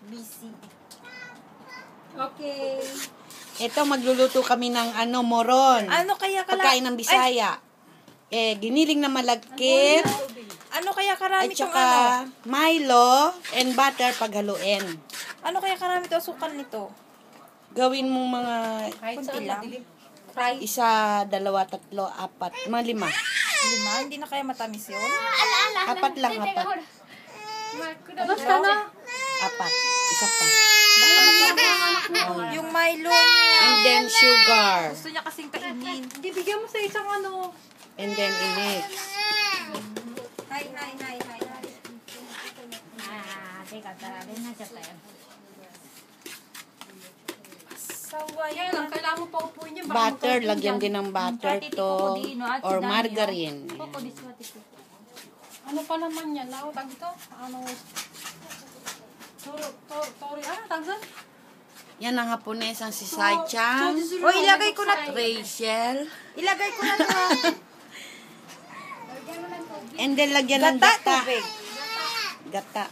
Busy. Okay. Ito, magluluto kami ng moron. Ano kaya pagkain ng Bisaya. Giniling na malagkit. Ano kaya karami At itong saka Milo and butter paghaluin. Ano kaya karami ito asukal nito? Gawin mong mga Kunti lang. isa, dalawa, tatlo, apat, mga 5. 5? Hindi na kaya matamis yun? 4 lang, 4. Basta na. 4. Isa pa. Yung Milo niya. And then sugar. Gusto niya kasing kainin. Hindi, bigyan mo sa isang And then init. Hi. Kaya lang, kailangan mo pa upuin niya. Butter, lagyan din ng butter to or margarine. Ano pa naman yan? Tag ito? Tagsan? Yan ang Haponesang si Sai-chan. O, ilagay ko na. Rachel. Ilagay ko na ito. And then lagyan ng Gata, gata. tubig. Gata.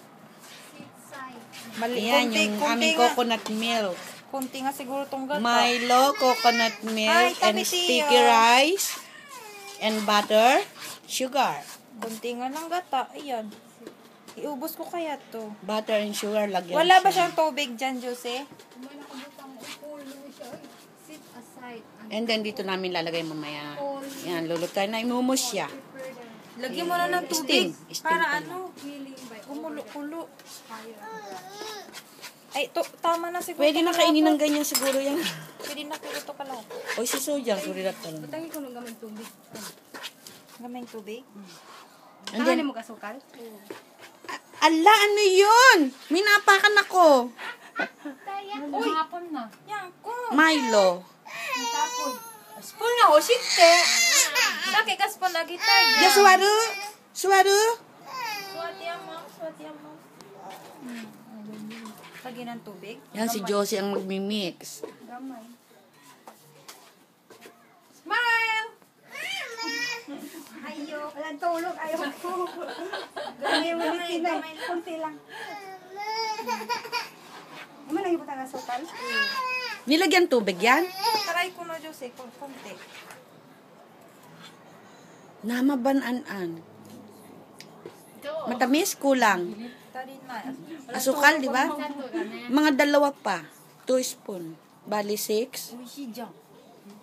Mali, Ayan, yung aming nga. coconut milk. Kunti nga siguro itong gata. Milo, coconut milk, Ay, and tabi sticky siya. rice, and butter, sugar. Kunti nga ng gata. Ayan. Iubos ko kaya to. Butter and sugar, lagyan Wala ba siya. siyang tubig dyan, Jose? And then dito namin lalagay mamaya. Yan, lulutuin na, imumus siya. Lagyan mo na ng tubig. Steam Para pa ano? Kumulo-kulo. Ay, tama na siguro. Pwede na kainin ng ganyan siguro yan. Pwede na siguro ito kala. O si Sojang, sorry na to. Tangi ko nung gamay tubig. Gamay tubig? And then, mo kasukal? ala, ano yun? Minapakan ako. Uy! Hapon na. Yan ko. Milo. Spoon na ho, sitte. Saki ka spoon lagi tayo. Ya, suwaru. Suwaru. Swati mo. Lagyan ng tubig. Yan, si Josie ang magmimix. Gamay. Smile! Ayo. Walang tulog. Ayaw ko. Gamay. Kunti lang. Ano na yung ng asukal? Nilagyan tubig yan? Try ko na, Jose. Kunti. Namaban-an. Matamis, kulang. Tari na. Asukal, di ba? Mga 2 pa. 2 spoon. Bali 6. Uy, si John.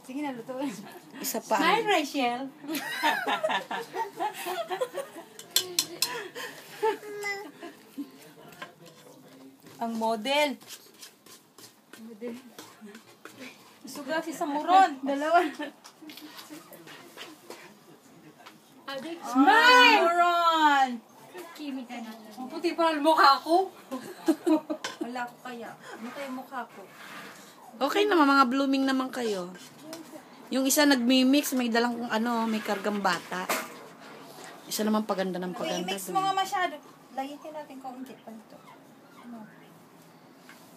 Sige na, lutuin. Isa pa. Smile, Rachel. Ang model. Suga si Samuron. Dalawa. Smile! Samuron! Ang puti pa ang mukha ko. Wala ko kaya. Ano kayo mukha ko? Okay naman, mga blooming naman kayo. Yung isa nagmi-mix, may dalang may kargang bata. Isa naman paganda ng paganda. I-mix mo nga masyado. Lagitin natin kaunti pa ito. Ano?